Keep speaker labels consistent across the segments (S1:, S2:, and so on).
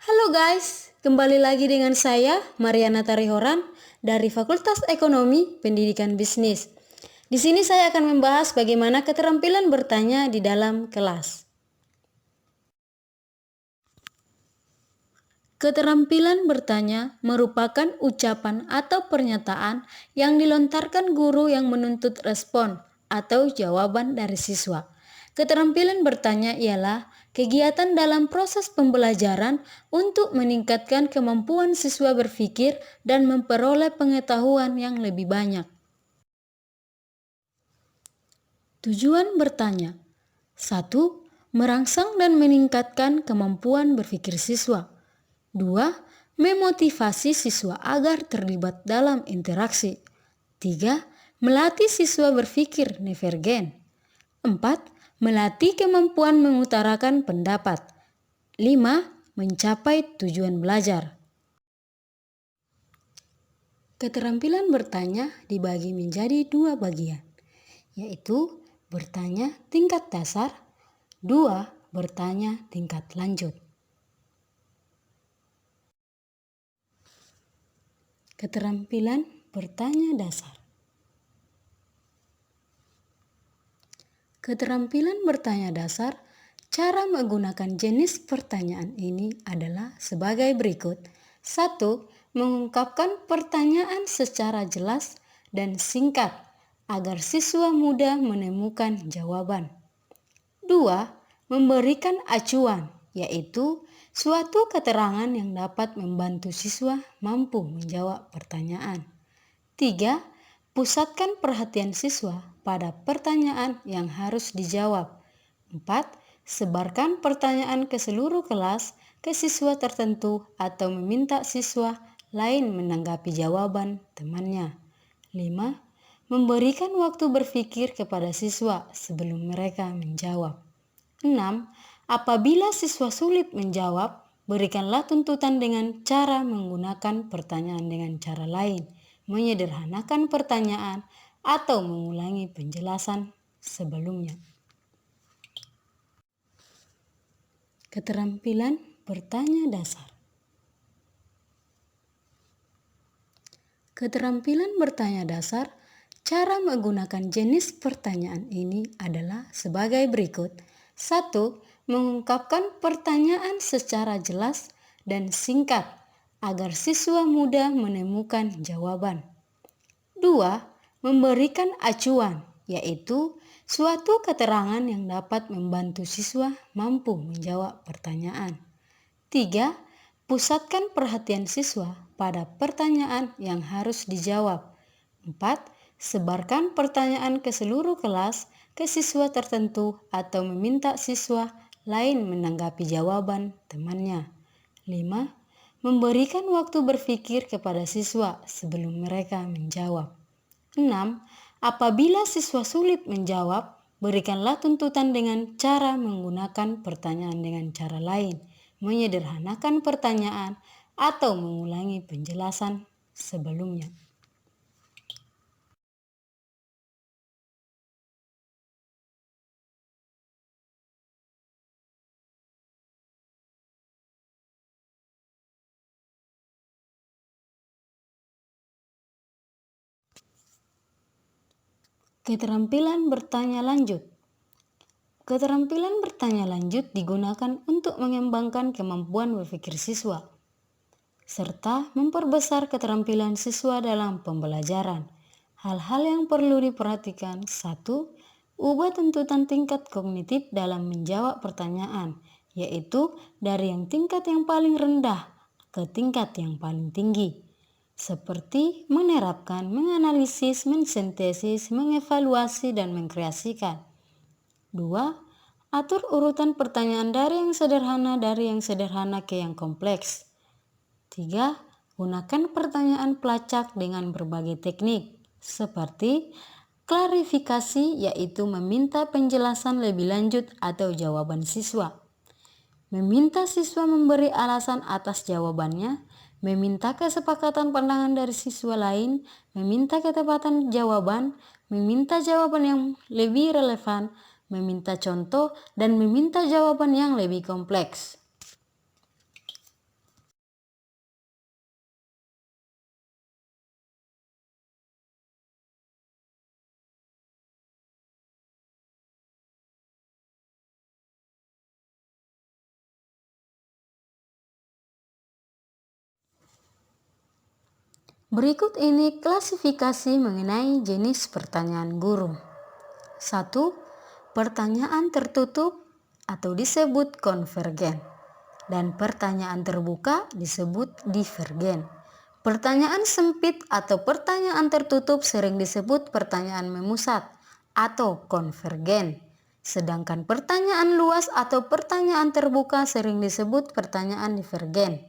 S1: Halo guys, kembali lagi dengan saya Mariana Tarihoran dari Fakultas Ekonomi Pendidikan Bisnis. Di sini saya akan membahas bagaimana keterampilan bertanya di dalam kelas. Keterampilan bertanya merupakan ucapan atau pernyataan yang dilontarkan guru yang menuntut respon atau jawaban dari siswa. Keterampilan bertanya ialah kegiatan dalam proses pembelajaran untuk meningkatkan kemampuan siswa berpikir dan memperoleh pengetahuan yang lebih banyak. Tujuan bertanya: 1. Merangsang dan meningkatkan kemampuan berpikir siswa. 2. Memotivasi siswa agar terlibat dalam interaksi. 3. Melatih siswa berpikir divergen. 4. Melatih kemampuan mengutarakan pendapat. 5. Mencapai tujuan belajar. Keterampilan bertanya dibagi menjadi dua bagian, yaitu bertanya tingkat dasar, 2. Bertanya tingkat lanjut. Keterampilan bertanya dasar. Keterampilan bertanya dasar, cara menggunakan jenis pertanyaan ini adalah sebagai berikut. 1. Mengungkapkan pertanyaan secara jelas dan singkat agar siswa mudah menemukan jawaban. 2. Memberikan acuan, yaitu suatu keterangan yang dapat membantu siswa mampu menjawab pertanyaan. 3. Pusatkan perhatian siswa pada pertanyaan yang harus dijawab. 4. Sebarkan pertanyaan ke seluruh kelas, ke siswa tertentu atau meminta siswa lain menanggapi jawaban temannya. 5. Memberikan waktu berpikir kepada siswa sebelum mereka menjawab. 6. Apabila siswa sulit menjawab, berikanlah tuntutan dengan cara menggunakan pertanyaan dengan cara lain, menyederhanakan pertanyaan, atau mengulangi penjelasan sebelumnya. Keterampilan bertanya dasar. Keterampilan bertanya dasar, cara menggunakan jenis pertanyaan ini adalah sebagai berikut. 1. Mengungkapkan pertanyaan secara jelas dan singkat agar siswa mudah menemukan jawaban. 2. Memberikan acuan, yaitu suatu keterangan yang dapat membantu siswa mampu menjawab pertanyaan. 3. Pusatkan perhatian siswa pada pertanyaan yang harus dijawab. 4. Sebarkan pertanyaan ke seluruh kelas, ke siswa tertentu atau meminta siswa lain menanggapi jawaban temannya. 5. Memberikan waktu berpikir kepada siswa sebelum mereka menjawab. 6. Apabila siswa sulit menjawab, berikanlah tuntutan dengan cara menggunakan pertanyaan dengan cara lain, menyederhanakan pertanyaan, atau mengulangi penjelasan sebelumnya. Keterampilan bertanya lanjut. Keterampilan bertanya lanjut digunakan untuk mengembangkan kemampuan berpikir siswa, serta memperbesar keterampilan siswa dalam pembelajaran. Hal-hal yang perlu diperhatikan: 1. Ubah tuntutan tingkat kognitif dalam menjawab pertanyaan, yaitu dari yang tingkat yang paling rendah ke tingkat yang paling tinggi, seperti menerapkan, menganalisis, mensintesis, mengevaluasi, dan mengkreasikan. 2. Atur urutan pertanyaan dari yang sederhana ke yang kompleks. 3. Gunakan pertanyaan pelacak dengan berbagai teknik, seperti klarifikasi, yaitu meminta penjelasan lebih lanjut atau jawaban siswa, meminta siswa memberi alasan atas jawabannya, meminta kesepakatan pandangan dari siswa lain, meminta ketepatan jawaban, meminta jawaban yang lebih relevan, meminta contoh, dan meminta jawaban yang lebih kompleks. Berikut ini klasifikasi mengenai jenis pertanyaan guru. 1. Pertanyaan tertutup atau disebut konvergen, dan pertanyaan terbuka disebut divergen. Pertanyaan sempit atau pertanyaan tertutup sering disebut pertanyaan memusat atau konvergen, sedangkan pertanyaan luas atau pertanyaan terbuka sering disebut pertanyaan divergen.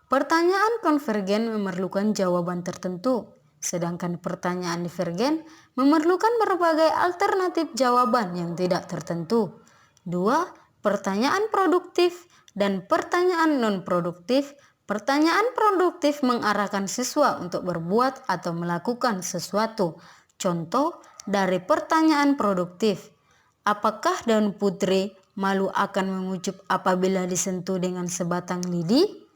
S1: Pertanyaan konvergen memerlukan jawaban tertentu, sedangkan pertanyaan divergen memerlukan berbagai alternatif jawaban yang tidak tertentu. 2. Pertanyaan produktif dan pertanyaan non-produktif. Pertanyaan produktif mengarahkan siswa untuk berbuat atau melakukan sesuatu. Contoh dari pertanyaan produktif: apakah daun putri malu akan mengucup apabila disentuh dengan sebatang lidi?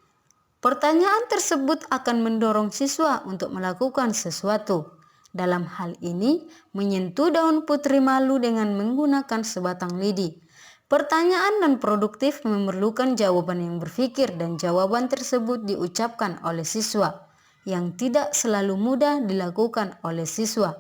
S1: Pertanyaan tersebut akan mendorong siswa untuk melakukan sesuatu. Dalam hal ini, menyentuh daun putri malu dengan menggunakan sebatang lidi. Pertanyaan non-produktif memerlukan jawaban yang berpikir, dan jawaban tersebut diucapkan oleh siswa, yang tidak selalu mudah dilakukan oleh siswa.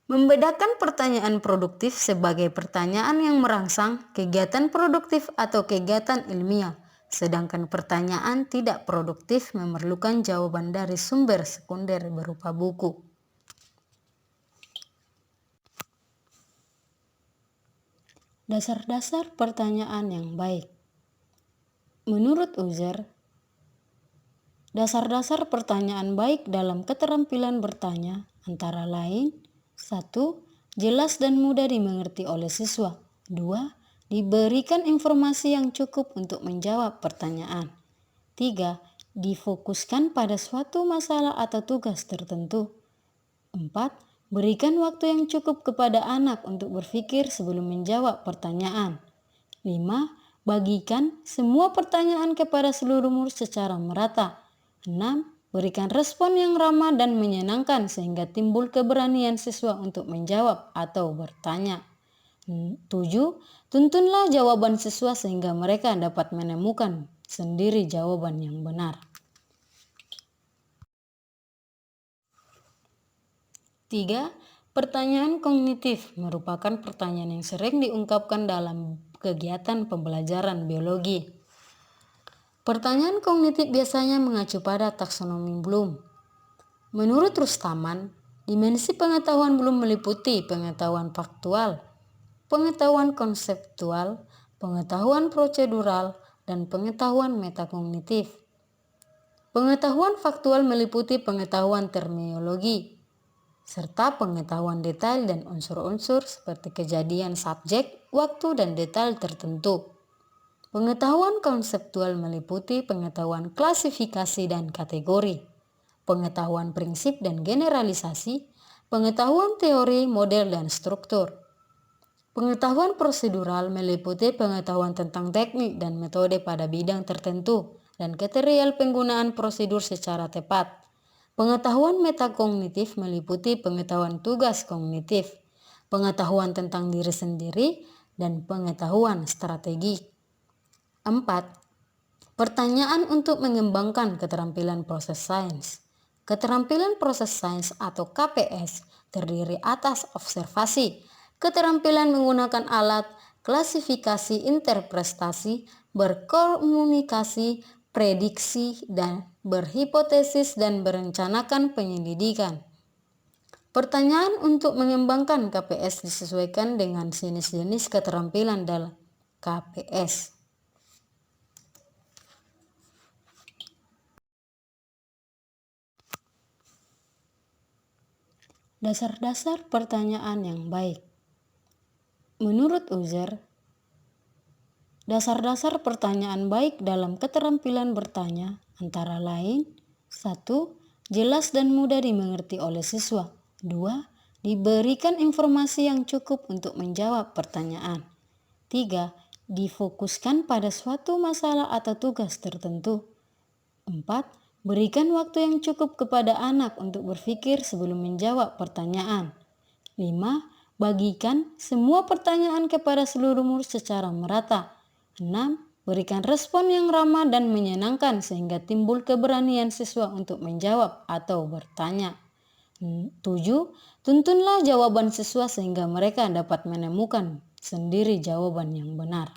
S1: Membedakan pertanyaan produktif sebagai pertanyaan yang merangsang kegiatan produktif atau kegiatan ilmiah, sedangkan pertanyaan tidak produktif memerlukan jawaban dari sumber sekunder berupa buku. Dasar-dasar pertanyaan yang baik. Menurut User, dasar-dasar pertanyaan baik dalam keterampilan bertanya antara lain: 1. Jelas dan mudah dimengerti oleh siswa. 2. Diberikan informasi yang cukup untuk menjawab pertanyaan. 3. Difokuskan pada suatu masalah atau tugas tertentu. 4. Berikan waktu yang cukup kepada anak untuk berpikir sebelum menjawab pertanyaan. 5. Bagikan semua pertanyaan kepada seluruh murid secara merata. 6. Berikan respon yang ramah dan menyenangkan sehingga timbul keberanian siswa untuk menjawab atau bertanya. 7. Tuntunlah jawaban siswa sehingga mereka dapat menemukan sendiri jawaban yang benar. 3. Pertanyaan kognitif merupakan pertanyaan yang sering diungkapkan dalam kegiatan pembelajaran biologi. Pertanyaan kognitif biasanya mengacu pada taksonomi Bloom. Menurut Rustaman, dimensi pengetahuan belum meliputi pengetahuan faktual, pengetahuan konseptual, pengetahuan prosedural, dan pengetahuan metakognitif. Pengetahuan faktual meliputi pengetahuan terminologi, serta pengetahuan detail dan unsur-unsur seperti kejadian subjek, waktu, dan detail tertentu. Pengetahuan konseptual meliputi pengetahuan klasifikasi dan kategori, pengetahuan prinsip dan generalisasi, pengetahuan teori, model, dan struktur. Pengetahuan prosedural meliputi pengetahuan tentang teknik dan metode pada bidang tertentu dan kriteria penggunaan prosedur secara tepat. Pengetahuan metakognitif meliputi pengetahuan tugas kognitif, pengetahuan tentang diri sendiri, dan pengetahuan strategi. 4. Pertanyaan untuk mengembangkan keterampilan proses sains. Keterampilan proses sains atau KPS terdiri atas observasi, keterampilan menggunakan alat, klasifikasi, interpretasi, berkomunikasi, prediksi, dan berhipotesis, dan berencanakan penyelidikan. Pertanyaan untuk mengembangkan KPS disesuaikan dengan jenis-jenis keterampilan dalam KPS. Dasar-dasar pertanyaan yang baik. Menurut User, dasar-dasar pertanyaan baik dalam keterampilan bertanya antara lain: 1. Jelas dan mudah dimengerti oleh siswa. 2. Diberikan informasi yang cukup untuk menjawab pertanyaan. 3. Difokuskan pada suatu masalah atau tugas tertentu. 4. Berikan waktu yang cukup kepada anak untuk berpikir sebelum menjawab pertanyaan. 5. Bagikan semua pertanyaan kepada seluruh murid secara merata. 6. Berikan respon yang ramah dan menyenangkan sehingga timbul keberanian siswa untuk menjawab atau bertanya. 7. Tuntunlah jawaban siswa sehingga mereka dapat menemukan sendiri jawaban yang benar.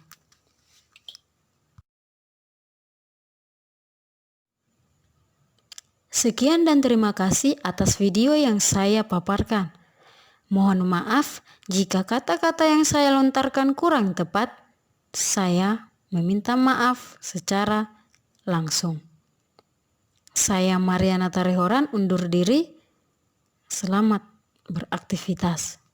S1: Sekian dan terima kasih atas video yang saya paparkan. Mohon maaf jika kata-kata yang saya lontarkan kurang tepat. Saya meminta maaf secara langsung. Saya Mariana Tarehoran undur diri. Selamat beraktivitas.